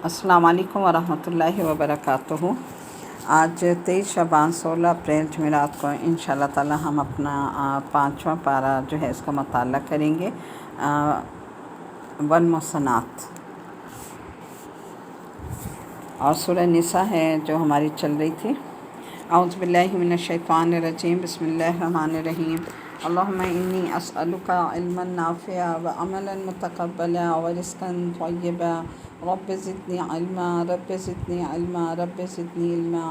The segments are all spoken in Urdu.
السلام علیکم ورحمۃ اللہ وبرکاتہ۔ آج 23 شعبان 16 اپریل جمعرات کو انشاءاللہ تعالی ہم اپنا 5واں پارہ جو ہے اس کا مطالعہ کریں گے، والمحصنات، اور سورہ نساء ہے جو ہماری چل رہی تھی۔ اعوذ باللہ من الشیطان الرجیم، بسم اللہ الرحمن الرحیم۔ اللہم انی اسألک علما نافعا وعملا متقبلا ورزقا طیبا رب زدنی علما رب زدنی علما رب زدنی علما۔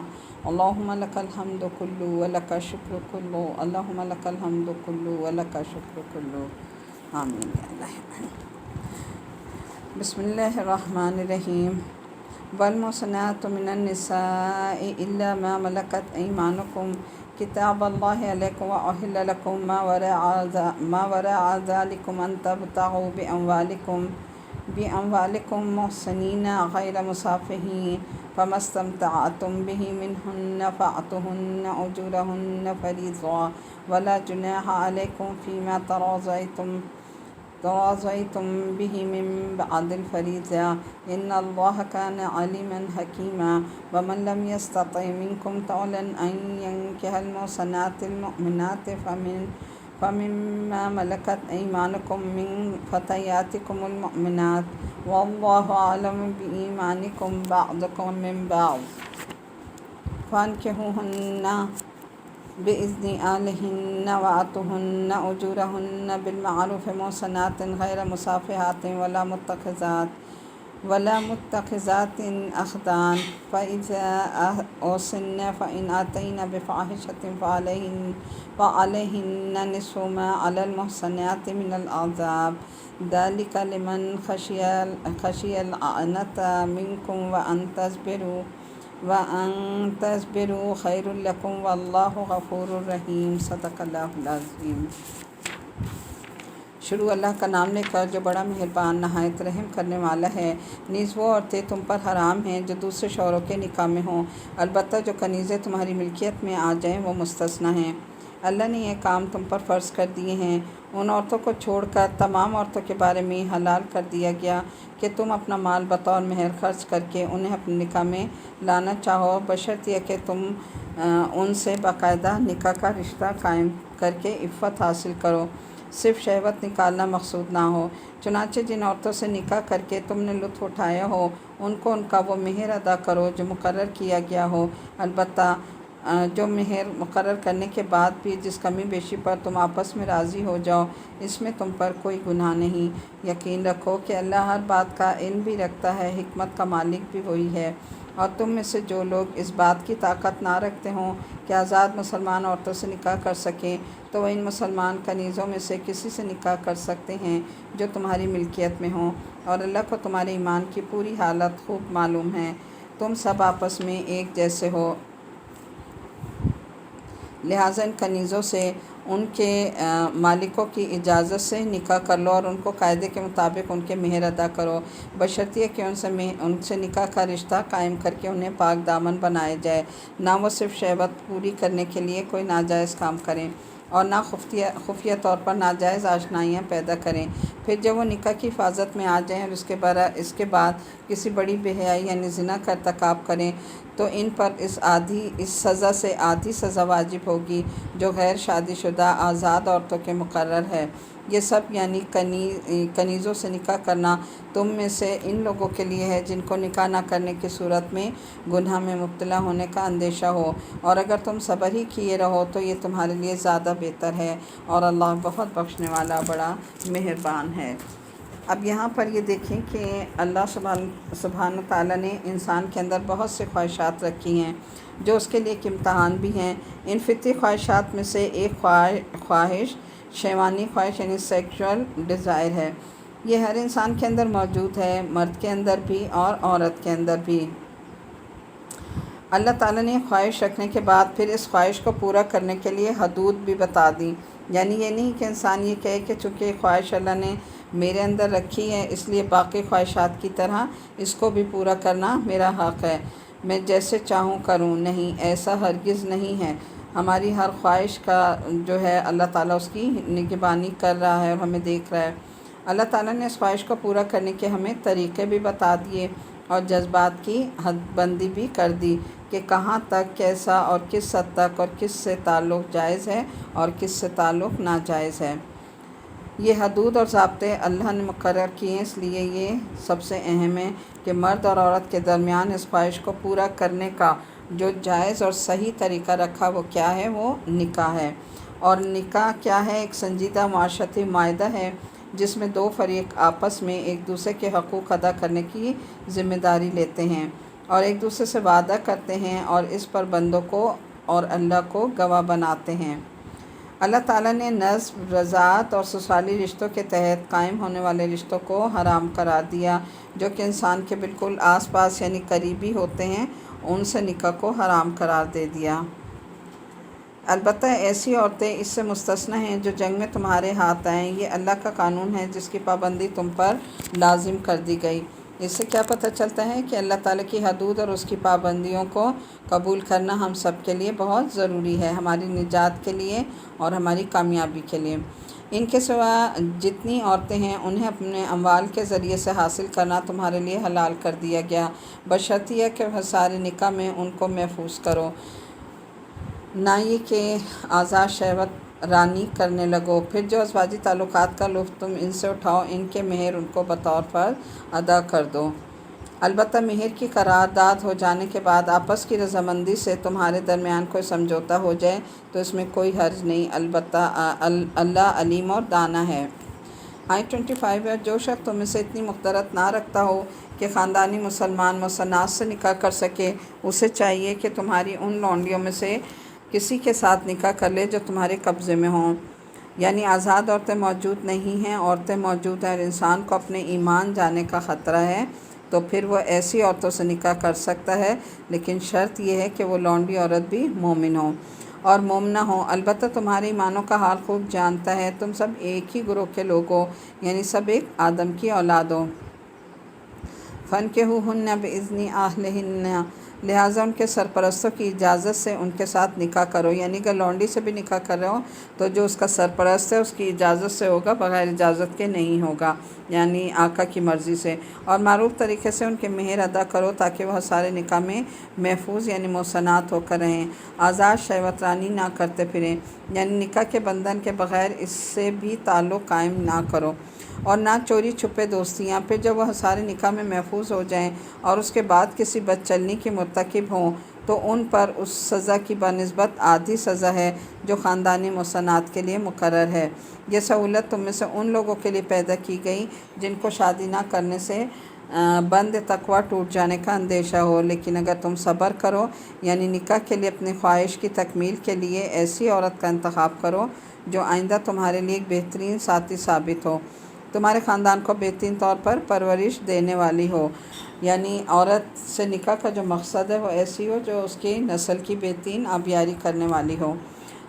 اللہم لک الحمد کلو ولک الشکر کلو، اللہم لک الحمد کلو ولک الشکر کلو، آمین یا اللہ۔ بسم اللہ الرحمن الرحیم۔ والمحصنات من النساء الا ما ملكت ايمانكم کتاب اللہ علیکم واحل لکم ما وراء ذلکم ان تبتغوا باموالکم محصنین غیر مسافحین فما استمتعتم به منهن فآتوهن اجورهن فریضۃ ولا جناح علیکم فیما تراضیتم به من بعد الفریضہ ان اللہ کان علیما حکیما۔ ومن لم یستطع منکم طولا ان ینکح المحصنات المؤمنات فمما ملکت ایمانکم من فتیاتکم المؤمنات واللہ اعلم بایمانکم بعضکم من بعض فانکحوہن بإذن أهلهن وآتوهن أجورهن بالمعروف محصنات غير مسافحات ولا متخذات أخدان فإذا أحصن فإن أتين بفاحشة فعليهن نصف ما على المحصنات من العذاب ذلك لمن خشي العنة منكم وَأَن تَصْبِرُوا خَيْرٌ لَكُمْ وَاللَّهُ غَفُورٌ رَحِيمٌ۔ صدق اللہ العظیم۔ شروع اللہ کا نام لے کر جو بڑا مہربان نہایت رحم کرنے والا ہے۔ نیز وہ عورتیں تم پر حرام ہیں جو دوسرے شوہروں کے نکاح میں ہوں، البتہ جو کنیزیں تمہاری ملکیت میں آ جائیں وہ مستثنیٰ ہیں۔ اللہ نے یہ کام تم پر فرض کر دیے ہیں۔ ان عورتوں کو چھوڑ کر تمام عورتوں کے بارے میں حلال کر دیا گیا کہ تم اپنا مال بطور مہر خرچ کر کے انہیں اپنے نکاح میں لانا چاہو، بشرط یہ کہ تم ان سے باقاعدہ نکاح کا رشتہ قائم کر کے عفت حاصل کرو، صرف شہوت نکالنا مقصود نہ ہو۔ چنانچہ جن عورتوں سے نکاح کر کے تم نے لطف اٹھایا ہو ان کو ان کا وہ مہر ادا کرو جو مقرر کیا گیا ہو، البتہ جو مہر مقرر کرنے کے بعد بھی جس کمی بیشی پر تم آپس میں راضی ہو جاؤ اس میں تم پر کوئی گناہ نہیں۔ یقین رکھو کہ اللہ ہر بات کا علم بھی رکھتا ہے، حکمت کا مالک بھی وہی ہے۔ اور تم میں سے جو لوگ اس بات کی طاقت نہ رکھتے ہوں کہ آزاد مسلمان عورتوں سے نکاح کر سکیں تو وہ ان مسلمان کنیزوں میں سے کسی سے نکاح کر سکتے ہیں جو تمہاری ملکیت میں ہوں، اور اللہ کو تمہارے ایمان کی پوری حالت خوب معلوم ہے۔ تم سب آپس میں ایک جیسے ہو، لہٰذا ان کنیزوں سے ان کے مالکوں کی اجازت سے نکاح کر لو اور ان کو قاعدے کے مطابق ان کے مہر ادا کرو، بشرط یہ کہ ان سے نکاح کا رشتہ قائم کر کے انہیں پاک دامن بنایا جائے، نہ وہ صرف شہوت پوری کرنے کے لیے کوئی ناجائز کام کریں اور نہ خفیہ طور پر ناجائز آشنائیاں پیدا کریں۔ پھر جب وہ نکاح کی حفاظت میں آ جائیں اور اس کے بعد کسی بڑی بے حیائی یعنی زنا کا ارتکاب کریں تو ان پر اس سزا سے آدھی سزا واجب ہوگی جو غیر شادی شدہ آزاد عورتوں کے مقرر ہے۔ یہ سب یعنی کنیزوں سے نکاح کرنا تم میں سے ان لوگوں کے لیے ہے جن کو نکاح نہ کرنے کی صورت میں گناہ میں مبتلا ہونے کا اندیشہ ہو، اور اگر تم صبر ہی کیے رہو تو یہ تمہارے لیے زیادہ بہتر ہے، اور اللہ بہت بخشنے والا بڑا مہربان ہے۔ اب یہاں پر یہ دیکھیں کہ اللہ سبحانہ تعالیٰ نے انسان کے اندر بہت سے خواہشات رکھی ہیں جو اس کے لیے ایک امتحان بھی ہیں۔ ان فطری خواہشات میں سے ایک خواہش شیوانی خواہش یعنی سیکشول ڈیزائر ہے۔ یہ ہر انسان کے اندر موجود ہے، مرد کے اندر بھی اور عورت کے اندر بھی۔ اللہ تعالیٰ نے خواہش رکھنے کے بعد پھر اس خواہش کو پورا کرنے کے لیے حدود بھی بتا دیں، یعنی یہ نہیں کہ انسان یہ کہے کہ چونکہ خواہش اللہ نے میرے اندر رکھی ہے اس لیے باقی خواہشات کی طرح اس کو بھی پورا کرنا میرا حق ہے، میں جیسے چاہوں کروں۔ نہیں، ایسا ہرگز نہیں ہے۔ ہماری ہر خواہش کا جو ہے اللہ تعالیٰ اس کی نگہبانی کر رہا ہے اور ہمیں دیکھ رہا ہے۔ اللہ تعالیٰ نے اس خواہش کو پورا کرنے کے ہمیں طریقے بھی بتا دیے، اور جذبات کی حد بندی بھی کر دی کہ کہاں تک، کیسا اور کس حد تک اور کس سے تعلق جائز ہے اور کس سے تعلق ناجائز ہے۔ یہ حدود اور ضابطے اللہ نے مقرر کیے، اس لیے یہ سب سے اہم ہے کہ مرد اور عورت کے درمیان اس خواہش کو پورا کرنے کا جو جائز اور صحیح طریقہ رکھا وہ کیا ہے؟ وہ نکاح ہے۔ اور نکاح کیا ہے؟ ایک سنجیدہ معاشرتی معاہدہ ہے جس میں دو فریق آپس میں ایک دوسرے کے حقوق ادا کرنے کی ذمہ داری لیتے ہیں اور ایک دوسرے سے وعدہ کرتے ہیں اور اس پر بندوں کو اور اللہ کو گواہ بناتے ہیں۔ اللہ تعالیٰ نے نسب، رضاعت اور سسرالی رشتوں کے تحت قائم ہونے والے رشتوں کو حرام قرار دیا، جو کہ انسان کے بالکل آس پاس یعنی قریبی ہوتے ہیں، ان سے نکاح کو حرام قرار دے دیا۔ البتہ ایسی عورتیں اس سے مستثنی ہیں جو جنگ میں تمہارے ہاتھ آئیں، یہ اللہ کا قانون ہے جس کی پابندی تم پر لازم کر دی گئی۔ اس سے کیا پتہ چلتا ہے کہ اللہ تعالیٰ کی حدود اور اس کی پابندیوں کو قبول کرنا ہم سب کے لیے بہت ضروری ہے، ہماری نجات کے لیے اور ہماری کامیابی کے لیے۔ ان کے سوا جتنی عورتیں ہیں انہیں اپنے اموال کے ذریعے سے حاصل کرنا تمہارے لیے حلال کر دیا گیا، بشرطیہ کہ حصار نکاح میں ان کو محفوظ کرو، نہ یہ کہ آزاد شہوت رانی کرنے لگو۔ پھر جو ازواجی تعلقات کا لطف تم ان سے اٹھاؤ، ان کے مہر ان کو بطور فرض ادا کر دو۔ البتہ مہر کی قرارداد ہو جانے کے بعد آپس کی رضامندی سے تمہارے درمیان کوئی سمجھوتا ہو جائے تو اس میں کوئی حرج نہیں، البتہ اللہ علیم اور دانا ہے۔ آیت 25 ہے، جو شخص تم میں سے اتنی مقدرت نہ رکھتا ہو کہ خاندانی مسلمان محصنات سے نکاح کر سکے، اسے چاہیے کہ تمہاری ان لونڈیوں میں سے کسی کے ساتھ نکاح کر لے جو تمہارے قبضے میں ہوں، یعنی آزاد عورتیں موجود نہیں ہیں، عورتیں موجود ہیں اور انسان کو اپنے ایمان جانے کا خطرہ ہے تو پھر وہ ایسی عورتوں سے نکاح کر سکتا ہے، لیکن شرط یہ ہے کہ وہ لونڈی عورت بھی مومن ہو اور مومنہ ہو۔ البتہ تمہارے ایمانوں کا حال خوب جانتا ہے، تم سب ایک ہی گروہ کے لوگ ہو، یعنی سب ایک آدم کی اولاد ہو۔ فَانكِحُوهُنَّ بِإِذْنِ أَهْلِهِنَّ، لہٰذا ان کے سرپرستوں کی اجازت سے ان کے ساتھ نکاح کرو، یعنی اگر لونڈی سے بھی نکاح کر رہے ہو تو جو اس کا سرپرست ہے اس کی اجازت سے ہوگا، بغیر اجازت کے نہیں ہوگا، یعنی آقا کی مرضی سے۔ اور معروف طریقے سے ان کے مہر ادا کرو تاکہ وہ حصار نکاح میں محفوظ یعنی محصنات ہو کر رہیں، آزاد شہوت رانی نہ کرتے پھریں، یعنی نکاح کے بندھن کے بغیر اس سے بھی تعلق قائم نہ کرو، اور نہ چوری چھپے دوستیاں۔ پھر جب وہ حصار نکاح میں محفوظ ہو جائیں اور اس کے بعد کسی بدچلنی کی مرتکب ہوں تو ان پر اس سزا کی بنسبت آدھی سزا ہے جو خاندانی محصنات کے لیے مقرر ہے۔ یہ سہولت تم میں سے ان لوگوں کے لیے پیدا کی گئی جن کو شادی نہ کرنے سے بند تقویٰ ٹوٹ جانے کا اندیشہ ہو، لیکن اگر تم صبر کرو، یعنی نکاح کے لیے اپنی خواہش کی تکمیل کے لیے ایسی عورت کا انتخاب کرو جو آئندہ تمہارے لیے ایک بہترین ساتھی ثابت ہو، تمہارے خاندان کو بہترین طور پر پرورش دینے والی ہو، یعنی عورت سے نکاح کا جو مقصد ہے وہ ایسی ہو جو اس کی نسل کی بہترین آبیاری کرنے والی ہو،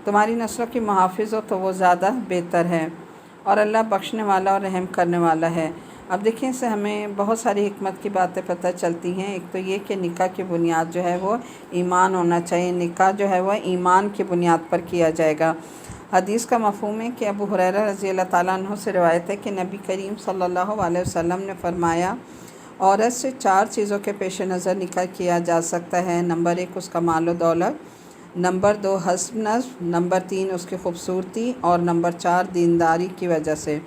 تمہاری نسلوں کی محافظ ہو تو وہ زیادہ بہتر ہے، اور اللہ بخشنے والا اور رحم کرنے والا ہے۔ اب دیکھیں، اس سے ہمیں بہت ساری حکمت کی باتیں پتہ چلتی ہیں۔ ایک تو یہ کہ نکاح کی بنیاد جو ہے وہ ایمان ہونا چاہیے، نکاح جو ہے وہ ایمان کی بنیاد پر کیا جائے گا۔ حدیث کا مفہوم ہے کہ ابو ہریرہ رضی اللہ تعالیٰ عنہ سے روایت ہے کہ نبی کریم صلی اللہ علیہ وسلم نے فرمایا، عورت سے 4 چیزوں کے پیش نظر نکاح کیا جا سکتا ہے۔ نمبر 1 اس کا مال و دولت، نمبر 2 حسب نسب، نمبر 3 اس کی خوبصورتی، اور نمبر 4 دینداری کی وجہ سے۔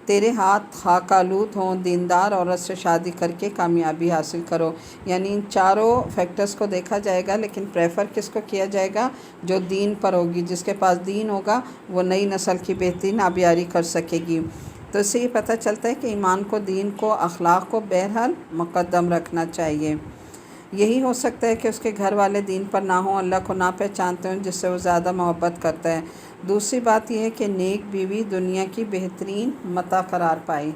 تیرے ہاتھ خاک آلود ہوں، دیندار عورت سے شادی کر کے کامیابی حاصل کرو، یعنی ان چاروں فیکٹرز کو دیکھا جائے گا، لیکن پریفر کس کو کیا جائے گا؟ جو دین پر ہوگی، جس کے پاس دین ہوگا وہ نئی نسل کی بہترین آبیاری کر سکے گی۔ تو اس سے یہ پتہ چلتا ہے کہ ایمان کو، دین کو، اخلاق کو بہرحال مقدم رکھنا چاہیے۔ یہی ہو سکتا ہے کہ اس کے گھر والے دین پر نہ ہوں، اللہ کو نہ پہچانتے ہوں، جس سے وہ زیادہ محبت کرتا ہے۔ دوسری بات یہ ہے کہ نیک بیوی دنیا کی بہترین متاع قرار پائے۔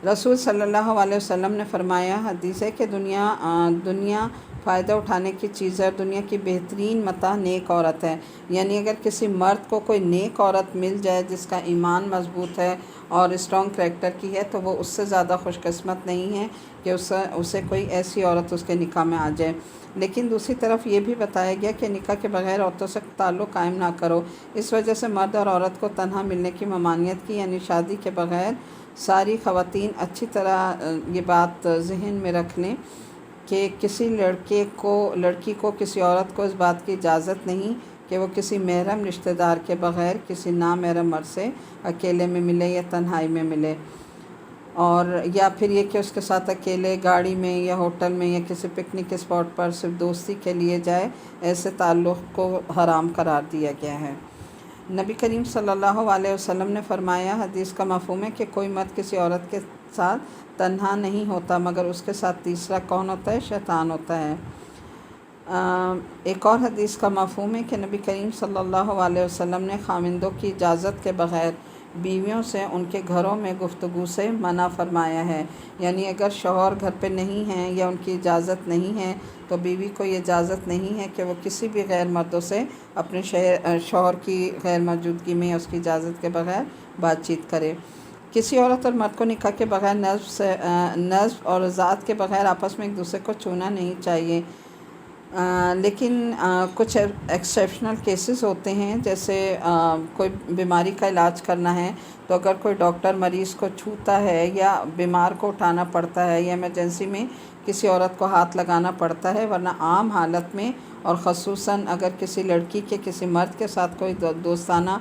رسول صلی اللہ علیہ وسلم نے فرمایا، حدیث ہے کہ دنیا فائدہ اٹھانے کی چیز ہے اور دنیا کی بہترین متاع نیک عورت ہے، یعنی اگر کسی مرد کو کوئی نیک عورت مل جائے جس کا ایمان مضبوط ہے اور اسٹرانگ کریکٹر کی ہے تو وہ اس سے زیادہ خوش قسمت نہیں ہے کہ اسے کوئی ایسی عورت اس کے نکاح میں آ جائے۔ لیکن دوسری طرف یہ بھی بتایا گیا کہ نکاح کے بغیر عورتوں سے تعلق قائم نہ کرو، اس وجہ سے مرد اور عورت کو تنہا ملنے کی ممانعت کی، یعنی شادی کے بغیر ساری خواتین اچھی طرح یہ بات ذہن میں رکھ لیں کہ کسی لڑکی کو کسی عورت کو اس بات کی اجازت نہیں کہ وہ کسی محرم رشتہ دار کے بغیر کسی نامحرم مرد سے اکیلے میں ملے یا تنہائی میں ملے، اور یا پھر یہ کہ اس کے ساتھ اکیلے گاڑی میں یا ہوٹل میں یا کسی پکنک اسپاٹ پر صرف دوستی کے لیے جائے۔ ایسے تعلق کو حرام قرار دیا گیا ہے۔ نبی کریم صلی اللہ علیہ وسلم نے فرمایا، حدیث کا مفہوم ہے کہ کوئی مرد کسی عورت کے ساتھ تنہا نہیں ہوتا مگر اس کے ساتھ تیسرا کون ہوتا ہے؟ شیطان ہوتا ہے۔ ایک اور حدیث کا مفہوم ہے کہ نبی کریم صلی اللہ علیہ وسلم نے خاوندوں کی اجازت کے بغیر بیویوں سے ان کے گھروں میں گفتگو سے منع فرمایا ہے، یعنی اگر شوہر گھر پہ نہیں ہیں یا ان کی اجازت نہیں ہے تو بیوی کو یہ اجازت نہیں ہے کہ وہ کسی بھی غیر مردوں سے اپنے شوہر کی غیر موجودگی میں اس کی اجازت کے بغیر بات چیت کرے۔ کسی عورت اور مرد کو نکاح کے بغیر نظر اور ذات کے بغیر آپس میں ایک دوسرے کو چھونا نہیں چاہیے، لیکن کچھ ایکسیپشنل کیسز ہوتے ہیں، جیسے کوئی بیماری کا علاج کرنا ہے تو اگر کوئی ڈاکٹر مریض کو چھوتا ہے یا بیمار کو اٹھانا پڑتا ہے یا ایمرجنسی میں کسی عورت کو ہاتھ لگانا پڑتا ہے، ورنہ عام حالت میں اور خصوصاً اگر کسی لڑکی کے کسی مرد کے ساتھ کوئی دوستانہ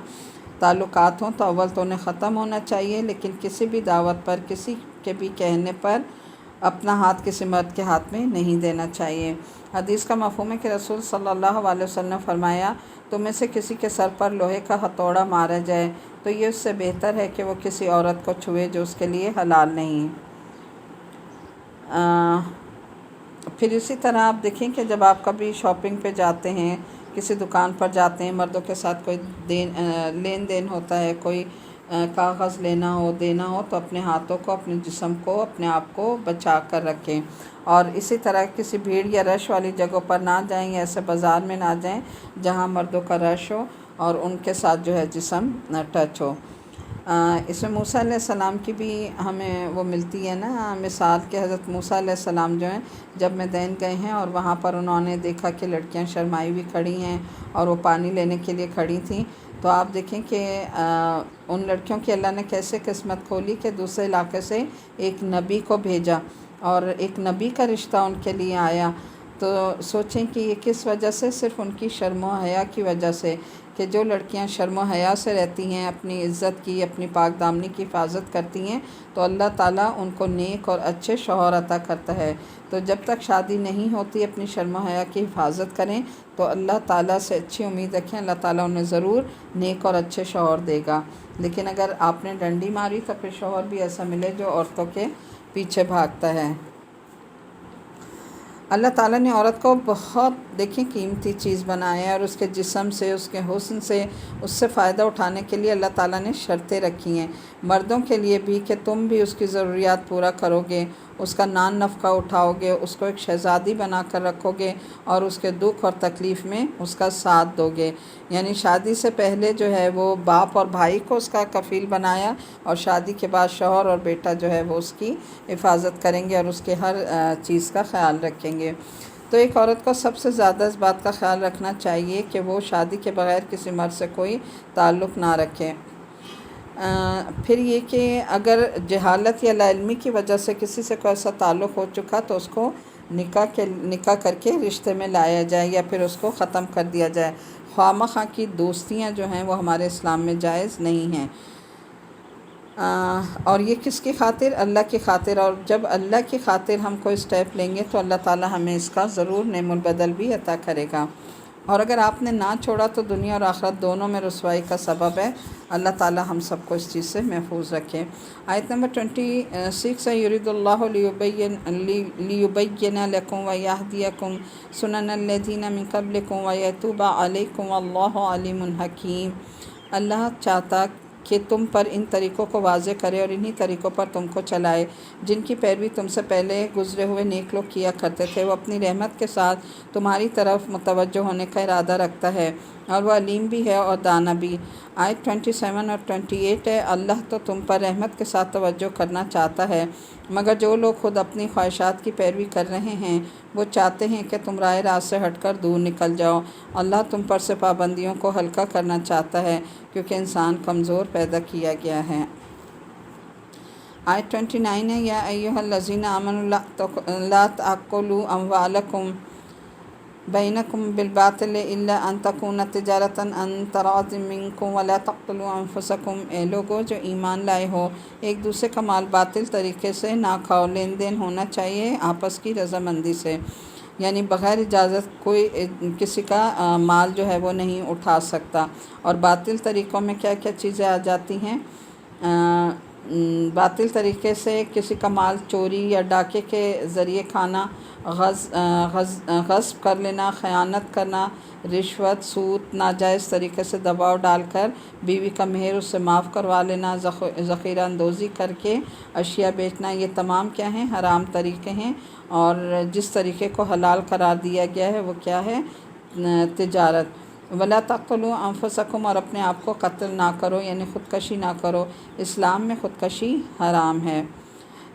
تعلقات ہوں تو اول تو انہیں ختم ہونا چاہیے، لیکن کسی بھی دعوت پر کسی کے بھی کہنے پر اپنا ہاتھ کسی مرد کے ہاتھ میں نہیں دینا چاہیے۔ حدیث کا مفہوم ہے کہ رسول صلی اللہ علیہ وسلم نے فرمایا، تم میں سے کسی کے سر پر لوہے کا ہتھوڑا مارا جائے تو یہ اس سے بہتر ہے کہ وہ کسی عورت کو چھوئے جو اس کے لیے حلال نہیں۔ پھر اسی طرح آپ دیکھیں کہ جب آپ کبھی شاپنگ پہ جاتے ہیں، کسی دکان پر جاتے ہیں، مردوں کے ساتھ کوئی لین دین ہوتا ہے، کوئی کاغذ لینا ہو دینا ہو تو اپنے ہاتھوں کو، اپنے جسم کو، اپنے آپ کو بچا کر رکھیں، اور اسی طرح کسی بھیڑ یا رش والی جگہوں پر نہ جائیں یا ایسے بازار میں نہ جائیں جہاں مردوں کا رش ہو اور ان کے ساتھ جو ہے جسم ٹچ ہو۔ اس میں موسیٰ علیہ السلام کی بھی ہمیں وہ ملتی ہے نا مثال، کہ حضرت موسیٰ علیہ السلام جو ہیں جب مدین گئے ہیں اور وہاں پر انہوں نے دیکھا کہ لڑکیاں شرمائی ہوئی کھڑی ہیں اور وہ پانی لینے کے لیے کھڑی تھیں، تو آپ دیکھیں کہ ان لڑکیوں کی اللہ نے کیسے قسمت کھولی کہ دوسرے علاقے سے ایک نبی کو بھیجا اور ایک نبی کا رشتہ ان کے لیے آیا۔ تو سوچیں کہ یہ کس وجہ سے؟ صرف ان کی شرم و حیا کی وجہ سے، کہ جو لڑکیاں شرم و حیا سے رہتی ہیں، اپنی عزت کی، اپنی پاک دامنی کی حفاظت کرتی ہیں، تو اللہ تعالیٰ ان کو نیک اور اچھے شوہر عطا کرتا ہے۔ تو جب تک شادی نہیں ہوتی اپنی شرم و حیا کی حفاظت کریں تو اللہ تعالیٰ سے اچھی امید رکھیں، اللہ تعالیٰ انہیں ضرور نیک اور اچھے شوہر دے گا۔ لیکن اگر آپ نے ڈنڈی ماری تو پھر شوہر بھی ایسا ملے جو عورتوں کے پیچھے بھاگتا ہے۔ اللہ تعالیٰ نے عورت کو بہت دیکھیں قیمتی چیز بنایا ہے، اور اس کے جسم سے، اس کے حسن سے، اس سے فائدہ اٹھانے کے لیے اللہ تعالیٰ نے شرطیں رکھی ہیں مردوں کے لیے بھی، کہ تم بھی اس کی ضروریات پورا کرو گے، اس کا نان نفقہ اٹھاؤ گے، اس کو ایک شہزادی بنا کر رکھو گے اور اس کے دکھ اور تکلیف میں اس کا ساتھ دو گے۔ یعنی شادی سے پہلے جو ہے وہ باپ اور بھائی کو اس کا کفیل بنایا، اور شادی کے بعد شوہر اور بیٹا جو ہے وہ اس کی حفاظت کریں گے اور اس کے ہر چیز کا خیال رکھیں گے۔ تو ایک عورت کو سب سے زیادہ اس بات کا خیال رکھنا چاہیے کہ وہ شادی کے بغیر کسی مرد سے کوئی تعلق نہ رکھے۔ پھر یہ کہ اگر جہالت یا لاعلمی کی وجہ سے کسی سے کوئی ایسا تعلق ہو چکا تو اس کو نکاح کر کے رشتے میں لایا جائے یا پھر اس کو ختم کر دیا جائے۔ خواہ مخواہ کی دوستیاں جو ہیں وہ ہمارے اسلام میں جائز نہیں ہیں۔ اور یہ کس کی خاطر؟ اللہ کی خاطر، اور جب اللہ کی خاطر ہم کوئی سٹیپ لیں گے تو اللہ تعالیٰ ہمیں اس کا ضرور نعم البدل بھی عطا کرے گا، اور اگر آپ نے نہ چھوڑا تو دنیا اور آخرت دونوں میں رسوائی کا سبب ہے۔ اللہ تعالیٰ ہم سب کو اس چیز سے محفوظ رکھے۔ آیت نمبر 26 ہے، یرید اللہ لیبین لکم ویہدیکم سنن الذین من قبلکم ویتوب علیکم واللہ علیم حکیم۔ اللہ چاہتا کہ تم پر ان طریقوں کو واضح کرے اور انہی طریقوں پر تم کو چلائے جن کی پیروی تم سے پہلے گزرے ہوئے نیک لوگ کیا کرتے تھے۔ وہ اپنی رحمت کے ساتھ تمہاری طرف متوجہ ہونے کا ارادہ رکھتا ہے، اور وہ علیم بھی ہے اور دانا بھی۔ آیت 27 اور 28 ہے، اللہ تو تم پر رحمت کے ساتھ توجہ کرنا چاہتا ہے، مگر جو لوگ خود اپنی خواہشات کی پیروی کر رہے ہیں وہ چاہتے ہیں کہ تم راہ راست سے ہٹ کر دور نکل جاؤ۔ اللہ تم پر سے پابندیوں کو ہلکا کرنا چاہتا ہے کیونکہ انسان کمزور پیدا کیا گیا ہے۔ آیت 29 ہے، یا ایھا الذین آمنوا لا تأکلوا اموالکم بینکم بالباطل الا ان تکون تجارتا عن تراض منکم ولا تقتلوا انفسکم، اے لوگو جو ایمان لائے ہو، ایک دوسرے کا مال باطل طریقے سے نہ کھاؤ، لین دین ہونا چاہیے آپس کی رضامندی سے، یعنی بغیر اجازت کوئی کسی کا مال جو ہے وہ نہیں اٹھا سکتا۔ اور باطل طریقوں میں کیا کیا چیزیں آ جاتی ہیں؟ باطل طریقے سے کسی کا مال چوری یا ڈاکے کے ذریعے کھانا، غصب کر لینا، خیانت کرنا، رشوت، سود، ناجائز طریقے سے دباؤ ڈال کر بیوی کا مہر اس سے معاف کروا لینا، ذخیرہ اندوزی کر کے اشیاء بیچنا، یہ تمام کیا ہیں؟ حرام طریقے ہیں۔ اور جس طریقے کو حلال قرار دیا گیا ہے وہ کیا ہے؟ تجارت۔ ولا تقتلوا انفسکم، اور اپنے آپ کو قتل نہ کرو، یعنی خودکشی نہ کرو، اسلام میں خودکشی حرام ہے۔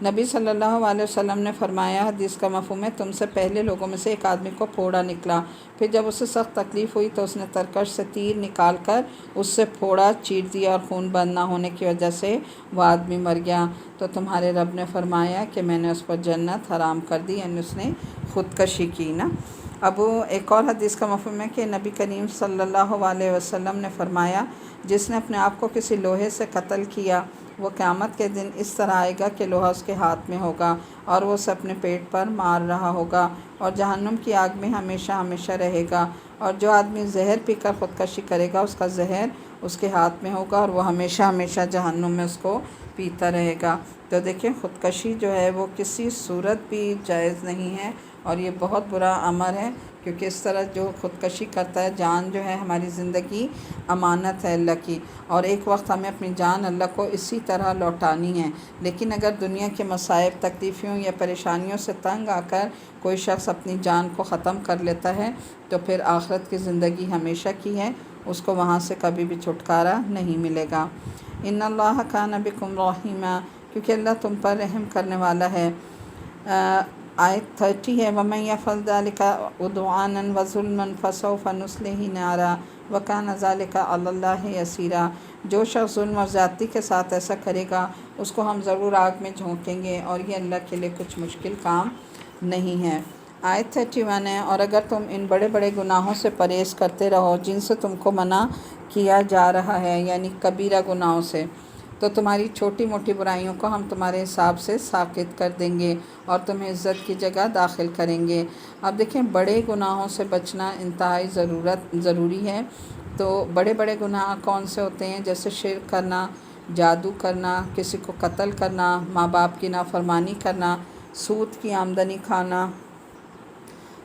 نبی صلی اللہ علیہ وسلم نے فرمایا، حدیث کا مفہوم ہے، تم سے پہلے لوگوں میں سے ایک آدمی کو پھوڑا نکلا، پھر جب اسے سخت تکلیف ہوئی تو اس نے ترکش سے تیر نکال کر اس سے پھوڑا چیر دیا، اور خون بند نہ ہونے کی وجہ سے وہ آدمی مر گیا، تو تمہارے رب نے فرمایا کہ میں نے اس پر جنت حرام کر دی، یعنی اس نے خودکشی کی نا۔ اب ایک اور حدیث کا مفہوم ہے کہ نبی کریم صلی اللہ علیہ وسلم نے فرمایا، جس نے اپنے آپ کو کسی لوہے سے قتل کیا وہ قیامت کے دن اس طرح آئے گا کہ لوہا اس کے ہاتھ میں ہوگا اور وہ اسے اپنے پیٹ پر مار رہا ہوگا اور جہنم کی آگ میں ہمیشہ ہمیشہ رہے گا۔ اور جو آدمی زہر پی کر خودکشی کرے گا اس کا زہر اس کے ہاتھ میں ہوگا اور وہ ہمیشہ ہمیشہ جہنم میں اس کو پیتا رہے گا۔ تو دیکھیں خودکشی جو ہے وہ کسی صورت بھی جائز نہیں ہے، اور یہ بہت برا امر ہے، کیونکہ اس طرح جو خودکشی کرتا ہے، جان جو ہے، ہماری زندگی امانت ہے اللہ کی، اور ایک وقت ہمیں اپنی جان اللہ کو اسی طرح لوٹانی ہے۔ لیکن اگر دنیا کے مصائب، تکلیفوں یا پریشانیوں سے تنگ آ کر کوئی شخص اپنی جان کو ختم کر لیتا ہے تو پھر آخرت کی زندگی ہمیشہ کی ہے، اس کو وہاں سے کبھی بھی چھٹکارا نہیں ملے گا۔ ان اللہ کان بکم رحیما، کیونکہ اللہ تم پر رحم کرنے والا ہے۔ آیت 30 ہے، وَمَن يَفْعَلْ ذَلِكَ عُدْوَانًا وَظُلْمًا فَسَوْفَ نُصْلِهِ نَارًا وَكَانَ ذَلِكَ عَلَى اللَّهِ يَسِيرًا، جو شخص ظلم اور زیادتی کے ساتھ ایسا کرے گا اس کو ہم ضرور آگ میں جھونکیں گے، اور یہ اللہ کے لیے کچھ مشکل کام نہیں ہے۔ آیت 31 ہے، اور اگر تم ان بڑے بڑے گناہوں سے پرہیز کرتے رہو جن سے تم کو منع کیا جا رہا ہے، یعنی کبیرہ گناہوں سے، تو تمہاری چھوٹی موٹی برائیوں کو ہم تمہارے حساب سے ساقط کر دیں گے اور تمہیں عزت کی جگہ داخل کریں گے۔ اب دیکھیں بڑے گناہوں سے بچنا انتہائی ضروری ہے۔ تو بڑے بڑے گناہ کون سے ہوتے ہیں؟ جیسے شرک کرنا، جادو کرنا، کسی کو قتل کرنا، ماں باپ کی نافرمانی کرنا، سود کی آمدنی کھانا،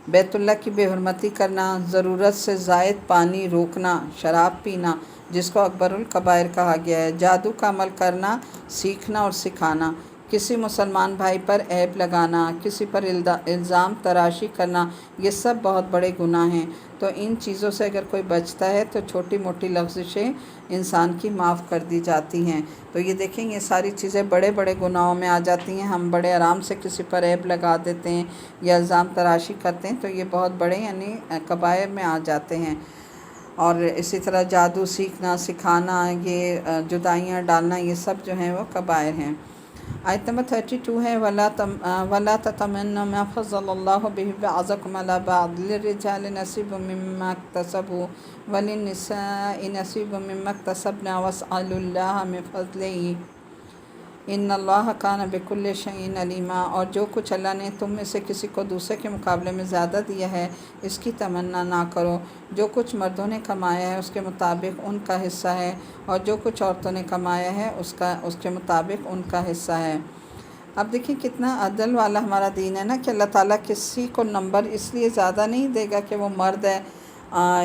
بیت اللہ کی بے حرمتی کرنا، ضرورت سے زائد پانی روکنا، شراب پینا جس کو اکبر الکبائر کہا گیا ہے، جادو کا عمل کرنا، سیکھنا اور سکھانا، کسی مسلمان بھائی پر عیب لگانا، کسی پر الزام تراشی کرنا، یہ سب بہت بڑے گناہ ہیں۔ تو ان چیزوں سے اگر کوئی بچتا ہے تو چھوٹی موٹی لغزشیں انسان کی معاف کر دی جاتی ہیں۔ تو یہ دیکھیں یہ ساری چیزیں بڑے بڑے گناہوں میں آ جاتی ہیں، ہم بڑے آرام سے کسی پر عیب لگا دیتے ہیں یا الزام تراشی کرتے ہیں، تو یہ بہت بڑے یعنی کبائر میں آ جاتے ہیں۔ اور اسی طرح جادو سیکھنا، سکھانا، یہ جدائیاں ڈالنا، یہ سب جو ہیں وہ کبائر ہیں۔ آیت نمبر 32 ہے، وَلَا تَتَمَنَّوْا مَا فَضَّلَ اللَّهُ بِهِ بَعْضَكُمْ عَلَىٰ بَعْضٍ لِلرِّجَالِ نَصِيبٌ مِّمَّا اكْتَسَبُوا وَلِلنِّسَاءِ نَصِيبٌ مِّمَّا اكْتَسَبْنَ وَاسْأَلُوا اللَّهَ مِن فَضْلِهِ ان اللہ کان بکل شیء علیما، اور جو کچھ اللہ نے تم میں سے کسی کو دوسرے کے مقابلے میں زیادہ دیا ہے اس کی تمنا نہ کرو، جو کچھ مردوں نے کمایا ہے اس کے مطابق ان کا حصہ ہے، اور جو کچھ عورتوں نے کمایا ہے اس کے مطابق ان کا حصہ ہے۔ اب دیکھیں کتنا عدل والا ہمارا دین ہے نا، کہ اللہ تعالیٰ کسی کو نمبر اس لیے زیادہ نہیں دے گا کہ وہ مرد ہے،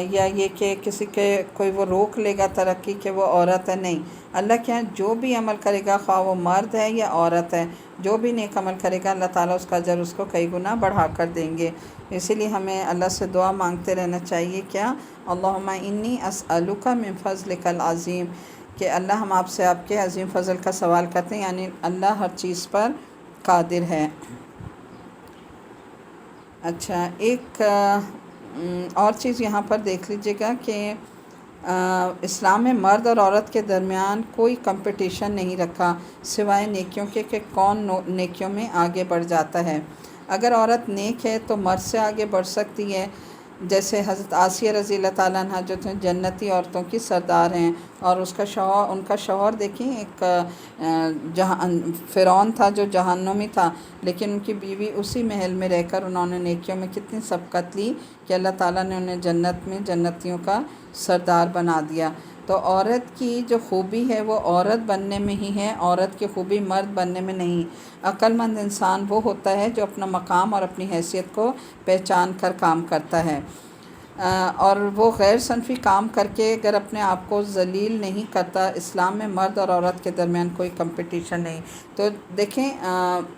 یا یہ کہ کسی کے کوئی وہ روک لے گا ترقی کہ وہ عورت ہے، نہیں، اللہ کے ہاں جو بھی عمل کرے گا، خواہ وہ مرد ہے یا عورت ہے، جو بھی نیک عمل کرے گا اللہ تعالیٰ اس کا اجر اس کو کئی گنا بڑھا کر دیں گے۔ اسی لیے ہمیں اللہ سے دعا مانگتے رہنا چاہیے، کیا؟ اللہم انی اسألک من فضلک العظیم، کہ اللہ ہم آپ سے آپ کے عظیم فضل کا سوال کرتے ہیں، یعنی اللہ ہر چیز پر قادر ہے۔ اچھا، ایک اور چیز یہاں پر دیکھ لیجئے گا کہ اسلام میں مرد اور عورت کے درمیان کوئی کمپٹیشن نہیں رکھا سوائے نیکیوں کے کہ کون نیکیوں میں آگے بڑھ جاتا ہے۔ اگر عورت نیک ہے تو مرد سے آگے بڑھ سکتی ہے، جیسے حضرت آسیہ رضی اللہ تعالیٰ عنہ جو تھے جنتی عورتوں کی سردار ہیں، اور ان کا شوہر دیکھیں ایک فرعون تھا جو جہنمی تھا، لیکن ان کی بیوی اسی محل میں رہ کر انہوں نے نیکیوں میں کتنی سبقت لی کہ اللہ تعالیٰ نے انہیں جنت میں جنتیوں کا سردار بنا دیا۔ تو عورت کی جو خوبی ہے وہ عورت بننے میں ہی ہے، عورت کی خوبی مرد بننے میں نہیں۔ عقل مند انسان وہ ہوتا ہے جو اپنا مقام اور اپنی حیثیت کو پہچان کر کام کرتا ہے، اور وہ غیر صنفی کام کر کے اگر اپنے آپ کو ذلیل نہیں کرتا۔ اسلام میں مرد اور عورت کے درمیان کوئی کمپٹیشن نہیں۔ تو دیکھیں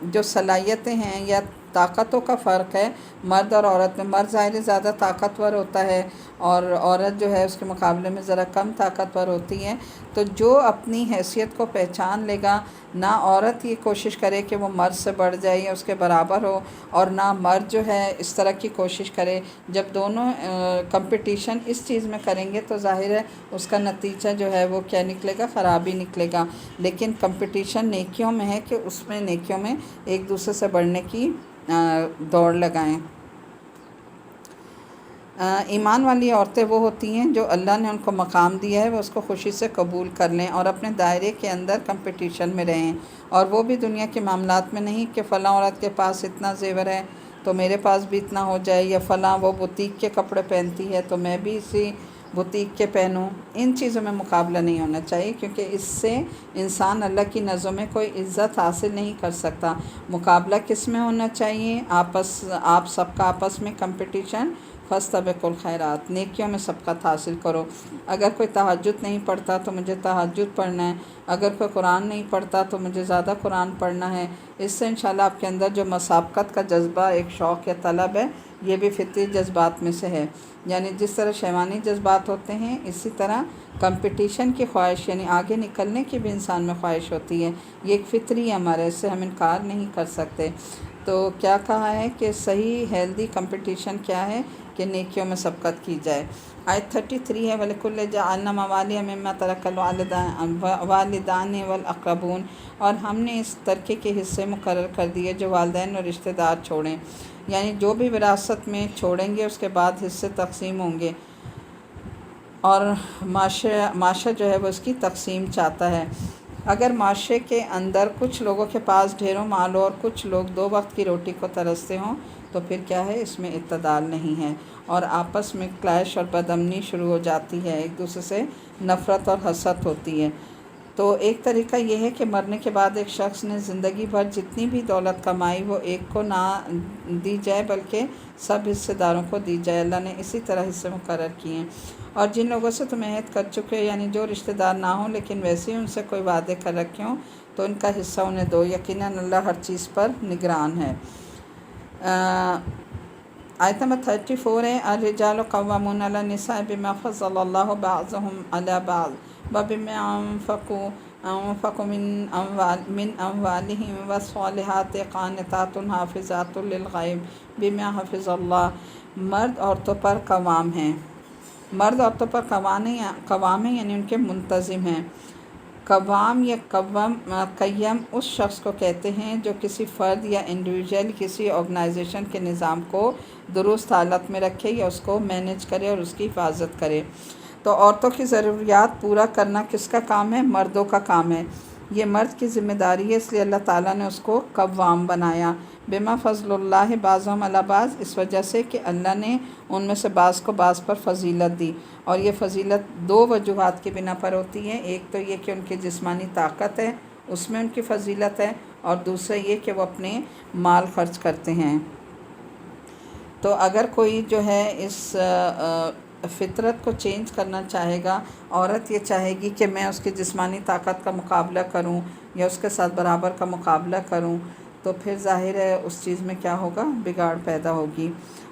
جو صلاحیتیں ہیں یا طاقتوں کا فرق ہے مرد اور عورت میں، مرد ظاہر زیادہ طاقتور ہوتا ہے اور عورت جو ہے اس کے مقابلے میں ذرا کم طاقتور ہوتی ہے۔ تو جو اپنی حیثیت کو پہچان لے گا، نہ عورت یہ کوشش کرے کہ وہ مرد سے بڑھ جائے یا اس کے برابر ہو، اور نہ مرد جو ہے اس طرح کی کوشش کرے۔ جب دونوں کمپٹیشن اس چیز میں کریں گے تو ظاہر ہے اس کا نتیجہ جو ہے وہ کیا نکلے گا؟ خرابی نکلے گا۔ لیکن کمپٹیشن نیکیوں میں ہے کہ اس میں نیکیوں میں ایک دوسرے سے بڑھنے کی دوڑ لگائیں۔ ایمان والی عورتیں وہ ہوتی ہیں جو اللہ نے ان کو مقام دیا ہے وہ اس کو خوشی سے قبول کر لیں اور اپنے دائرے کے اندر کمپٹیشن میں رہیں، اور وہ بھی دنیا کے معاملات میں نہیں کہ فلاں عورت کے پاس اتنا زیور ہے تو میرے پاس بھی اتنا ہو جائے، یا فلاں وہ بوتیک کے کپڑے پہنتی ہے تو میں بھی اسی بوتیک کے پہنوں۔ ان چیزوں میں مقابلہ نہیں ہونا چاہیے، کیونکہ اس سے انسان اللہ کی نظروں میں کوئی عزت حاصل نہیں کر سکتا۔ مقابلہ کس میں ہونا چاہیے؟ آپ سب کا آپس میں کمپٹیشن، فاستبقوا الخیرات، نیکیوں میں سبقت حاصل کرو۔ اگر کوئی تہجد نہیں پڑھتا تو مجھے تہجد پڑھنا ہے، اگر کوئی قرآن نہیں پڑھتا تو مجھے زیادہ قرآن پڑھنا ہے۔ اس سے انشاءاللہ آپ کے اندر جو مسابقت کا جذبہ، ایک شوق یا طلب ہے، یہ بھی فطری جذبات میں سے ہے۔ یعنی جس طرح شیطانی جذبات ہوتے ہیں اسی طرح کمپٹیشن کی خواہش، یعنی آگے نکلنے کی بھی انسان میں خواہش ہوتی ہے۔ یہ ایک فطری عمل ہے، اس سے ہم انکار نہیں کر سکتے۔ تو کیا کہا ہے کہ صحیح ہیلدی کمپٹیشن کیا ہے؟ کہ نیکیوں میں سبقت کی جائے۔ آیت 33 ہے وَلِكُلٍّ جَعَلْنَا مَوَالِيَ مِمَّا تَرَكَ الْوَالِدَانِ وَالْأَقْرَبُونَ، اور ہم نے اس ترکے کے حصے مقرر کر دیے جو والدین اور رشتہ دار چھوڑیں، یعنی جو بھی وراثت میں چھوڑیں گے اس کے بعد حصے تقسیم ہوں گے، اور معاشرہ جو ہے وہ اس کی تقسیم چاہتا ہے۔ اگر معاشرے کے اندر کچھ لوگوں کے پاس ڈھیروں مال ہو اور کچھ لوگ دو وقت کی روٹی کو ترستے ہوں تو پھر کیا ہے؟ اس میں اعتدال نہیں ہے، اور آپس میں کلیش اور بدامنی شروع ہو جاتی ہے، ایک دوسرے سے نفرت اور حسد ہوتی ہے۔ تو ایک طریقہ یہ ہے کہ مرنے کے بعد ایک شخص نے زندگی بھر جتنی بھی دولت کمائی وہ ایک کو نہ دی جائے بلکہ سب حصے داروں کو دی جائے۔ اللہ نے اسی طرح حصے مقرر کیے ہیں۔ اور جن لوگوں سے تم عہد کر چکے، یعنی جو رشتہ دار نہ ہوں لیکن ویسے ہی ان سے کوئی وعدے کر رکھے ہوں، تو ان کا حصہ انہیں دو، یقیناً اللہ ہر چیز پر نگران ہے۔ آیت نمبر 34 ہے الرجال قوامون علی النساء بما فضل اللہ بعضهم علی بعض وبما انفقوا من اموالهم والصالحات قانتات حافظات للغیب بما حفظ اللہ۔ مرد عورتوں پر قوام ہیں، مرد عورتوں پر قوام ہیں یعنی ان کے منتظم ہیں۔ قوام یا قیم اس شخص کو کہتے ہیں جو کسی فرد یا انڈیویجول کسی آرگنائزیشن کے نظام کو درست حالت میں رکھے یا اس کو مینیج کرے اور اس کی حفاظت کرے۔ تو عورتوں کی ضروریات پورا کرنا کس کا کام ہے؟ مردوں کا کام ہے۔ یہ مرد کی ذمہ داری ہے، اس لیے اللہ تعالیٰ نے اس کو قوام بنایا۔ بما فضل اللہ بعضهم علی بعض، اس وجہ سے کہ اللہ نے ان میں سے بعض کو بعض پر فضیلت دی، اور یہ فضیلت دو وجوہات کی بنا پر ہوتی ہے۔ ایک تو یہ کہ ان کی جسمانی طاقت ہے، اس میں ان کی فضیلت ہے، اور دوسرا یہ کہ وہ اپنے مال خرچ کرتے ہیں۔ تو اگر کوئی جو ہے اس فطرت کو چینج کرنا چاہے گا، عورت یہ چاہے گی کہ میں اس کی جسمانی طاقت کا مقابلہ کروں یا اس کے ساتھ برابر کا مقابلہ کروں، تو پھر ظاہر ہے اس چیز میں کیا ہوگا؟ بگاڑ پیدا ہوگی۔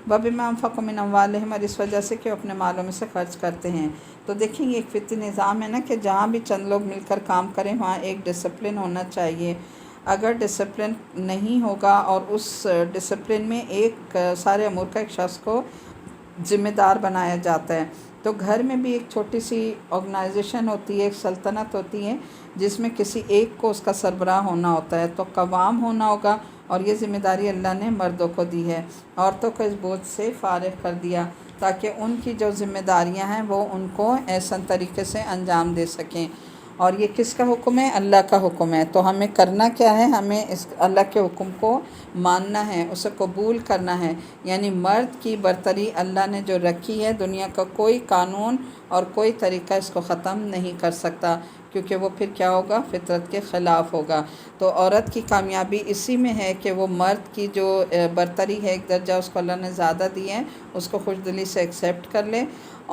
وَبِمَا أَنفَقُوا مِنْ أَمْوَالِهِمْ، اور اس وجہ سے کہ اپنے مالوں میں سے خرچ کرتے ہیں۔ تو دیکھیں یہ ایک فطری نظام ہے نا کہ جہاں بھی چند لوگ مل کر کام کریں وہاں ایک ڈسپلن ہونا چاہیے۔ اگر ڈسپلن نہیں ہوگا اور اس ڈسپلن میں ایک سارے امور کا ایک شخص کو ذمہ دار بنایا جاتا ہے تو گھر میں بھی ایک چھوٹی سی آرگنائزیشن ہوتی ہے، ایک سلطنت ہوتی ہے جس میں کسی ایک کو اس کا سربراہ ہونا ہوتا ہے، تو قوام ہونا ہوگا، اور یہ ذمہ داری اللہ نے مردوں کو دی ہے۔ عورتوں کو اس بوجھ سے فارغ کر دیا تاکہ ان کی جو ذمہ داریاں ہیں وہ ان کو احسن طریقے سے انجام دے سکیں۔ اور یہ کس کا حکم ہے؟ اللہ کا حکم ہے۔ تو ہمیں کرنا کیا ہے؟ ہمیں اس اللہ کے حکم کو ماننا ہے، اسے قبول کرنا ہے۔ یعنی مرد کی برتری اللہ نے جو رکھی ہے، دنیا کا کوئی قانون اور کوئی طریقہ اس کو ختم نہیں کر سکتا، کیونکہ وہ پھر کیا ہوگا؟ فطرت کے خلاف ہوگا۔ تو عورت کی کامیابی اسی میں ہے کہ وہ مرد کی جو برتری ہے، ایک درجہ اس کو اللہ نے زیادہ دی ہے، اس کو خوش دلی سے ایکسیپٹ کر لے۔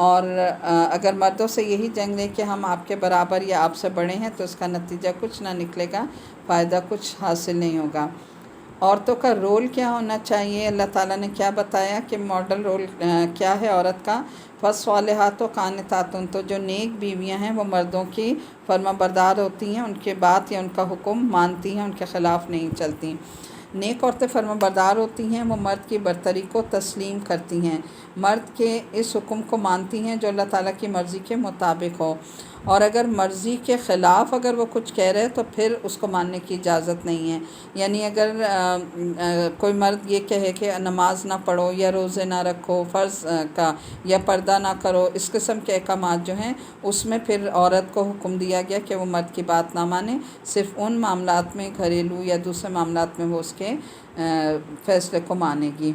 اور اگر مردوں سے یہی جنگ لے کہ ہم آپ کے برابر یا آپ سے بڑے ہیں، تو اس کا نتیجہ کچھ نہ نکلے گا، فائدہ کچھ حاصل نہیں ہوگا۔ عورتوں کا رول کیا ہونا چاہیے؟ اللہ تعالیٰ نے کیا بتایا کہ ماڈل رول کیا ہے عورت کا؟ فالصالحات قانتات، تو جو نیک بیویاں ہیں وہ مردوں کی فرما بردار ہوتی ہیں، ان کے بات یا ان کا حکم مانتی ہیں، ان کے خلاف نہیں چلتی۔ نیک عورتیں فرما بردار ہوتی ہیں، وہ مرد کی برتری کو تسلیم کرتی ہیں، مرد کے اس حکم کو مانتی ہیں جو اللہ تعالیٰ کی مرضی کے مطابق ہو، اور اگر مرضی کے خلاف اگر وہ کچھ کہہ رہے تو پھر اس کو ماننے کی اجازت نہیں ہے۔ یعنی اگر کوئی مرد یہ کہے کہ نماز نہ پڑھو یا روزے نہ رکھو فرض کا، یا پردہ نہ کرو، اس قسم کے احکامات جو ہیں اس میں پھر عورت کو حکم دیا گیا کہ وہ مرد کی بات نہ مانے، صرف ان معاملات میں، گھریلو یا دوسرے معاملات میں وہ اس کے فیصلے کو مانے گی۔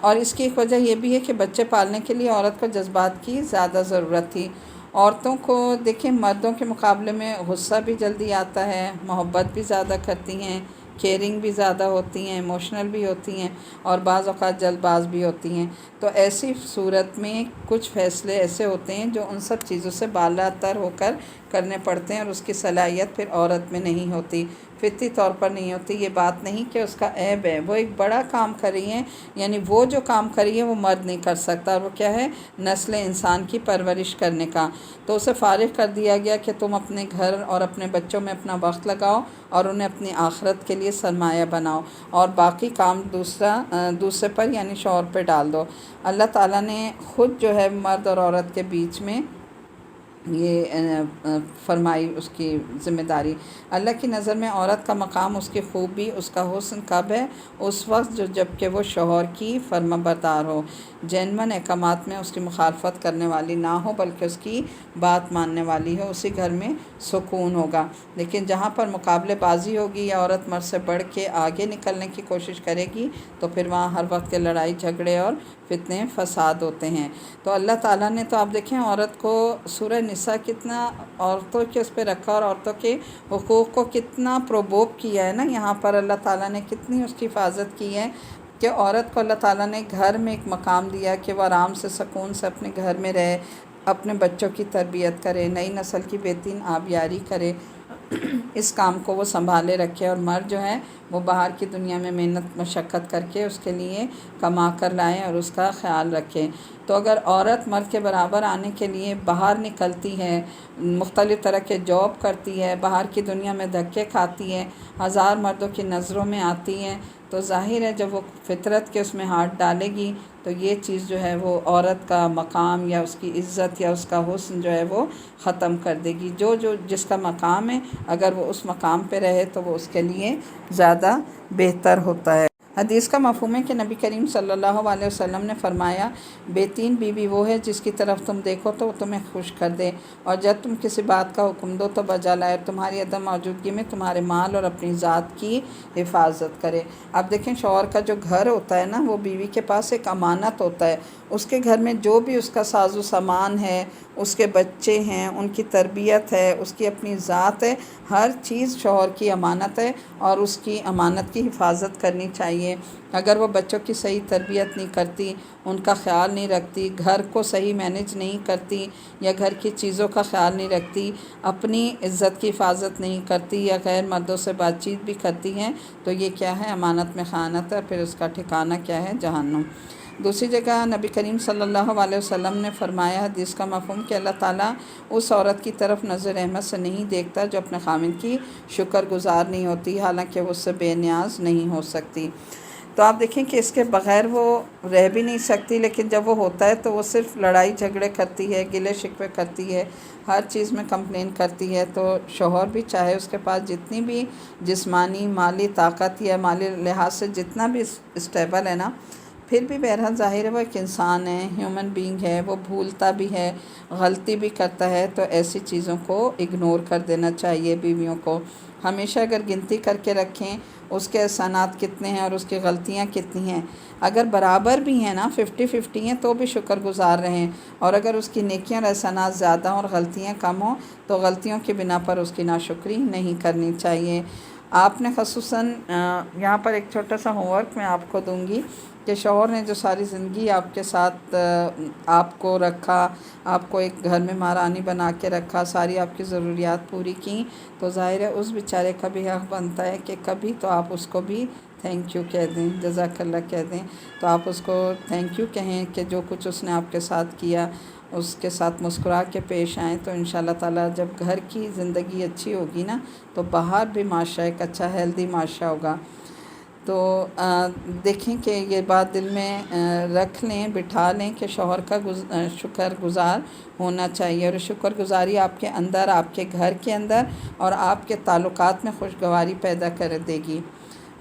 اور اس کی ایک وجہ یہ بھی ہے کہ بچے پالنے کے لیے عورت کو جذبات کی زیادہ ضرورت تھی۔ عورتوں کو دیکھیں مردوں کے مقابلے میں غصہ بھی جلدی آتا ہے، محبت بھی زیادہ کرتی ہیں، کیئرنگ بھی زیادہ ہوتی ہیں، ایموشنل بھی ہوتی ہیں، اور بعض اوقات جلد باز بھی ہوتی ہیں۔ تو ایسی صورت میں کچھ فیصلے ایسے ہوتے ہیں جو ان سب چیزوں سے بالا تر ہو کر کرنے پڑتے ہیں، اور اس کی صلاحیت پھر عورت میں نہیں ہوتی، فطری طور پر نہیں ہوتی۔ یہ بات نہیں کہ اس کا عیب ہے، وہ ایک بڑا کام کر رہی ہیں، یعنی وہ جو کام کر رہی ہے وہ مرد نہیں کر سکتا، اور وہ کیا ہے؟ نسل انسان کی پرورش کرنے کا۔ تو اسے فارغ کر دیا گیا کہ تم اپنے گھر اور اپنے بچوں میں اپنا وقت لگاؤ اور انہیں اپنی آخرت کے لیے سرمایہ بناؤ، اور باقی کام دوسرے پر یعنی شوہر پہ ڈال دو۔ اللہ تعالیٰ نے خود جو ہے مرد اور عورت کے بیچ میں یہ فرمائی اس کی ذمہ داری۔ اللہ کی نظر میں عورت کا مقام، اس کی خوبی، اس کا حسن کب ہے؟ اس وقت جب کہ وہ شوہر کی فرما بردار ہو، جینون احکامات میں اس کی مخالفت کرنے والی نہ ہو بلکہ اس کی بات ماننے والی ہو، اسی گھر میں سکون ہوگا۔ لیکن جہاں پر مقابلے بازی ہوگی یا عورت مرد سے بڑھ کے آگے نکلنے کی کوشش کرے گی تو پھر وہاں ہر وقت کے لڑائی جھگڑے اور فتنے فساد ہوتے ہیں۔ تو اللہ تعالیٰ نے تو آپ دیکھیں عورت کو سورہ نساء کتنا عورتوں کے اس پہ رکھا، اور عورتوں کے حقوق کو کتنا پروبوک کیا ہے نا، یہاں پر اللہ تعالیٰ نے کتنی اس کی حفاظت کی ہے کہ عورت کو اللہ تعالیٰ نے گھر میں ایک مقام دیا کہ وہ آرام سے سکون سے اپنے گھر میں رہے، اپنے بچوں کی تربیت کرے، نئی نسل کی بہترین آبیاری کرے، اس کام کو وہ سنبھالے رکھے، اور مرد جو ہے وہ باہر کی دنیا میں محنت مشقت کر کے اس کے لیے کما کر لائیں اور اس کا خیال رکھیں۔ تو اگر عورت مرد کے برابر آنے کے لیے باہر نکلتی ہے، مختلف طرح کے جاب کرتی ہے، باہر کی دنیا میں دھکے کھاتی ہے، ہزار مردوں کی نظروں میں آتی ہے، تو ظاہر ہے جب وہ فطرت کے اس میں ہاتھ ڈالے گی تو یہ چیز جو ہے وہ عورت کا مقام یا اس کی عزت یا اس کا حسن جو ہے وہ ختم کر دے گی۔ جس کا مقام ہے اگر وہ اس مقام پہ رہے تو وہ اس کے لیے زیادہ بہتر ہوتا ہے۔ حدیث کا مفہوم ہے کہ نبی کریم صلی اللہ علیہ وسلم نے فرمایا، بہترین بیوی وہ ہے جس کی طرف تم دیکھو تو وہ تمہیں خوش کر دے، اور جب تم کسی بات کا حکم دو تو بجا لائے، اور تمہاری عدم موجودگی میں تمہارے مال اور اپنی ذات کی حفاظت کرے۔ اب دیکھیں شوہر کا جو گھر ہوتا ہے نا، وہ بیوی کے پاس ایک امانت ہوتا ہے، اس کے گھر میں جو بھی اس کا ساز و سامان ہے، اس کے بچے ہیں، ان کی تربیت ہے، اس کی اپنی ذات ہے، ہر چیز شوہر کی امانت ہے، اور اس کی امانت کی حفاظت کرنی چاہیے۔ اگر وہ بچوں کی صحیح تربیت نہیں کرتی، ان کا خیال نہیں رکھتی، گھر کو صحیح مینیج نہیں کرتی، یا گھر کی چیزوں کا خیال نہیں رکھتی، اپنی عزت کی حفاظت نہیں کرتی، یا غیر مردوں سے بات چیت بھی کرتی ہیں، تو یہ کیا ہے؟ امانت میں خیانت ہے، پھر اس کا ٹھکانہ کیا ہے؟ جہنم۔ دوسری جگہ نبی کریم صلی اللہ علیہ وسلم نے فرمایا، حدیث کا مفہوم کہ اللہ تعالیٰ اس عورت کی طرف نظر رحمت سے نہیں دیکھتا جو اپنے خامن کی شکر گزار نہیں ہوتی، حالانکہ وہ اس سے بے نیاز نہیں ہو سکتی۔ تو آپ دیکھیں کہ اس کے بغیر وہ رہ بھی نہیں سکتی، لیکن جب وہ ہوتا ہے تو وہ صرف لڑائی جھگڑے کرتی ہے، گلے شکوے کرتی ہے، ہر چیز میں کمپلین کرتی ہے۔ تو شوہر بھی چاہے اس کے پاس جتنی بھی جسمانی مالی طاقت یا مالی لحاظ سے جتنا بھی اسٹیبل ہے نا، پھر بھی بہرحال ظاہر ہے وہ ایک انسان ہے، ہیومن بینگ ہے، وہ بھولتا بھی ہے، غلطی بھی کرتا ہے۔ تو ایسی چیزوں کو اگنور کر دینا چاہیے بیویوں کو۔ ہمیشہ اگر گنتی کر کے رکھیں اس کے احسانات کتنے ہیں اور اس کی غلطیاں کتنی ہیں، اگر برابر بھی ہیں نا 50-50 ہیں تو بھی شکر گزار رہیں، اور اگر اس کی نیکیاں اور احسانات زیادہ ہوں اور غلطیاں کم ہوں تو غلطیوں کی بنا پر اس کی ناشکری نہیں کرنی چاہیے۔ آپ نے خصوصاً یہاں پر ایک چھوٹا سا ہوم ورک میں آپ کو دوں گی کہ شوہر نے جو ساری زندگی آپ کے ساتھ آپ کو رکھا، آپ کو ایک گھر میں مہارانی بنا کے رکھا، ساری آپ کی ضروریات پوری کیں، تو ظاہر ہے اس بیچارے کا بھی حق بنتا ہے کہ کبھی تو آپ اس کو بھی تھینک یو کہہ دیں، جزاک اللہ کہہ دیں۔ تو آپ اس کو تھینک یو کہیں کہ جو کچھ اس نے آپ کے ساتھ کیا اس کے ساتھ مسکرا کے پیش آئیں، تو انشاءاللہ تعالیٰ جب گھر کی زندگی اچھی ہوگی نا تو باہر بھی معاشرہ ایک اچھا ہیلدی معاشرہ ہوگا۔ تو دیکھیں کہ یہ بات دل میں رکھ لیں، بٹھا لیں کہ شوہر کا شکر گزار ہونا چاہیے، اور شکر گزاری آپ کے اندر، آپ کے گھر کے اندر اور آپ کے تعلقات میں خوشگواری پیدا کر دے گی۔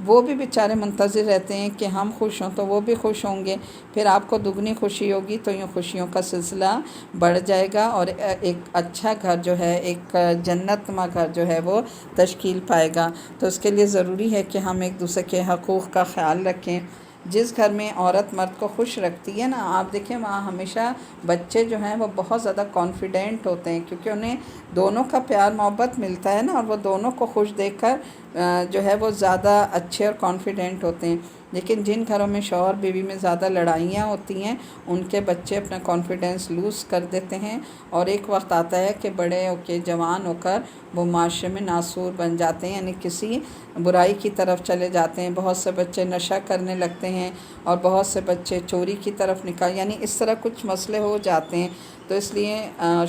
وہ بھی بیچارے منتظر رہتے ہیں کہ ہم خوش ہوں تو وہ بھی خوش ہوں گے، پھر آپ کو دگنی خوشی ہوگی، تو یوں خوشیوں کا سلسلہ بڑھ جائے گا اور ایک اچھا گھر جو ہے، ایک جنت نما گھر جو ہے وہ تشکیل پائے گا۔ تو اس کے لیے ضروری ہے کہ ہم ایک دوسرے کے حقوق کا خیال رکھیں۔ جس گھر میں عورت مرد کو خوش رکھتی ہے نا، آپ دیکھیں وہاں ہمیشہ بچے جو ہیں وہ بہت زیادہ کانفیڈنٹ ہوتے ہیں، کیونکہ انہیں دونوں کا پیار محبت ملتا ہے نا، اور وہ دونوں کو خوش دیکھ کر جو ہے وہ زیادہ اچھے اور کانفیڈنٹ ہوتے ہیں۔ لیکن جن گھروں میں شوہر بیوی میں زیادہ لڑائیاں ہوتی ہیں، ان کے بچے اپنا کانفیڈنس لوز کر دیتے ہیں، اور ایک وقت آتا ہے کہ بڑے ہو کے جوان ہو کر وہ معاشرے میں ناسور بن جاتے ہیں، یعنی کسی برائی کی طرف چلے جاتے ہیں۔ بہت سے بچے نشہ کرنے لگتے ہیں، اور بہت سے بچے چوری کی طرف یعنی اس طرح کچھ مسئلے ہو جاتے ہیں۔ تو اس لیے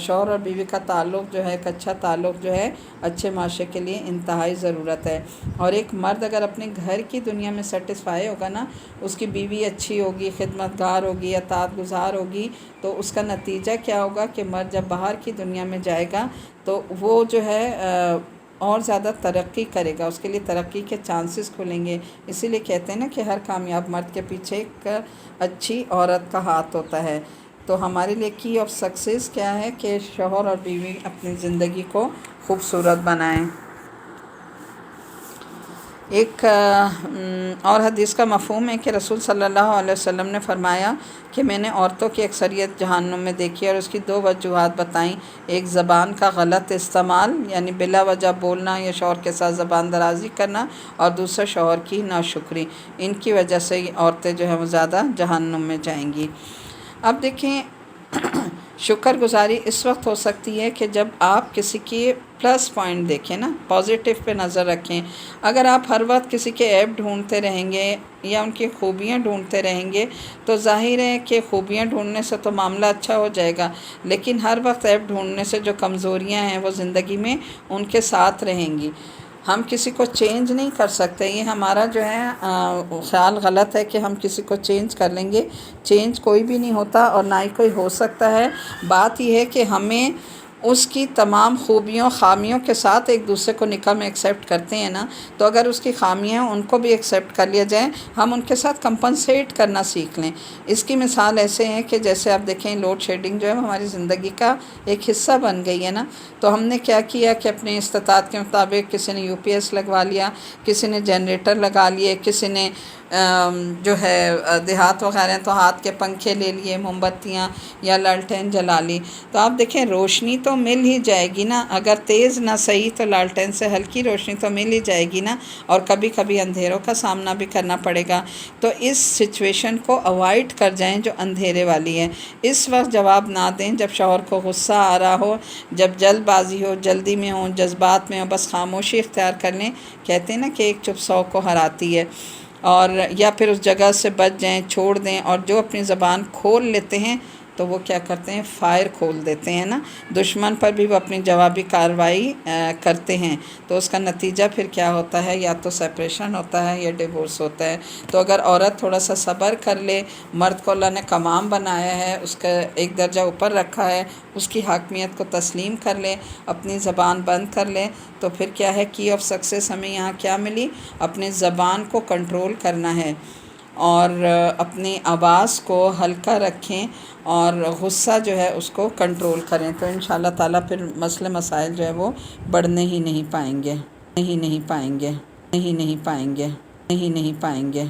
شوہر اور بیوی کا تعلق جو ہے، ایک اچھا تعلق جو ہے اچھے معاشرے کے لیے انتہائی ضرورت ہے۔ اور ایک مرد اگر اپنے گھر کی دنیا میں سیٹسفائی ہوگا نا، اس کی بیوی اچھی ہوگی، خدمت گار ہوگی، اطاعت گزار ہوگی، تو اس کا نتیجہ کیا ہوگا کہ مرد جب باہر کی دنیا میں جائے گا تو وہ جو ہے اور زیادہ ترقی کرے گا، اس کے لیے ترقی کے چانسز کھلیں گے۔ اسی لیے کہتے ہیں نا کہ ہر کامیاب مرد کے پیچھے ایک اچھی عورت کا ہاتھ ہوتا ہے۔ تو ہمارے لیے کی آف سکسیس کیا ہے کہ شوہر اور بیوی اپنی زندگی کو خوبصورت بنائیں۔ ایک اور حدیث کا مفہوم ہے کہ رسول صلی اللہ علیہ وسلم نے فرمایا کہ میں نے عورتوں کی اکثریت جہنم میں دیکھی، اور اس کی 2 وجوہات بتائیں۔ ایک زبان کا غلط استعمال، یعنی بلا وجہ بولنا یا شوہر کے ساتھ زبان درازی کرنا، اور دوسرا شوہر کی ناشکری۔ ان کی وجہ سے عورتیں جو ہیں وہ زیادہ جہنم میں جائیں گی۔ اب دیکھیں شکر گزاری اس وقت ہو سکتی ہے کہ جب آپ کسی کی پلس پوائنٹ دیکھیں نا، پازیٹیو پہ نظر رکھیں۔ اگر آپ ہر وقت کسی کے عیب ڈھونڈتے رہیں گے یا ان کی خوبیاں ڈھونڈتے رہیں گے تو ظاہر ہے کہ خوبیاں ڈھونڈنے سے تو معاملہ اچھا ہو جائے گا، لیکن ہر وقت عیب ڈھونڈنے سے جو کمزوریاں ہیں وہ زندگی میں ان کے ساتھ رہیں گی۔ ہم کسی کو چینج نہیں کر سکتے، یہ ہمارا جو ہے خیال غلط ہے کہ ہم کسی کو چینج کر لیں گے۔ چینج کوئی بھی نہیں ہوتا اور نہ ہی کوئی ہو سکتا ہے۔ بات یہ ہے کہ ہمیں اس کی تمام خوبیوں خامیوں کے ساتھ ایک دوسرے کو نکاح میں ایکسیپٹ کرتے ہیں نا، تو اگر اس کی خامیاں ان کو بھی ایکسیپٹ کر لیا جائے، ہم ان کے ساتھ کمپنسیٹ کرنا سیکھ لیں۔ اس کی مثال ایسے ہیں کہ جیسے آپ دیکھیں لوڈ شیڈنگ جو ہے ہماری زندگی کا ایک حصہ بن گئی ہے نا، تو ہم نے کیا کیا کہ اپنے استطاعت کے مطابق کسی نے UPS لگوا لیا، کسی نے جنریٹر لگا لیے، کسی نے جو ہے دیہات وغیرہ ہیں تو ہاتھ کے پنکھے لے لیے، موم بتیاں یا لالٹین جلا لی۔ تو آپ دیکھیں روشنی تو مل ہی جائے گی نا، اگر تیز نہ صحیح تو لالٹین سے ہلکی روشنی تو مل ہی جائے گی نا، اور کبھی کبھی اندھیروں کا سامنا بھی کرنا پڑے گا۔ تو اس سچویشن کو اوائڈ کر جائیں جو اندھیرے والی ہے۔ اس وقت جواب نہ دیں جب شوہر کو غصہ آ رہا ہو، جب جلد بازی ہو، جلدی میں ہو، جذبات میں ہو، بس خاموشی اختیار کر لیں۔ کہتے ہیں نا کہ ایک چپ 100 کو ہراتی ہے، اور یا پھر اس جگہ سے بچ جائیں، چھوڑ دیں، اور جو اپنی زبان کھول لیتے ہیں تو وہ کیا کرتے ہیں، فائر کھول دیتے ہیں نا، دشمن پر بھی وہ اپنی جوابی کارروائی کرتے ہیں، تو اس کا نتیجہ پھر کیا ہوتا ہے، یا تو سپریشن ہوتا ہے یا ڈیورس ہوتا ہے۔ تو اگر عورت تھوڑا سا صبر کر لے، مرد کو اللہ نے کمام بنایا ہے، اس کا ایک درجہ اوپر رکھا ہے، اس کی حاکمیت کو تسلیم کر لے، اپنی زبان بند کر لے، تو پھر کیا ہے، کی آف سکسیس ہمیں یہاں کیا ملی، اپنی زبان کو کنٹرول کرنا ہے، اور اپنی آواز کو ہلکا رکھیں، اور غصہ جو ہے اس کو کنٹرول کریں، تو انشاءاللہ تعالیٰ پھر مسئلے مسائل جو ہے وہ بڑھنے ہی نہیں پائیں گے، نہیں پائیں گے، نہیں پائیں گے، نہیں پائیں گے۔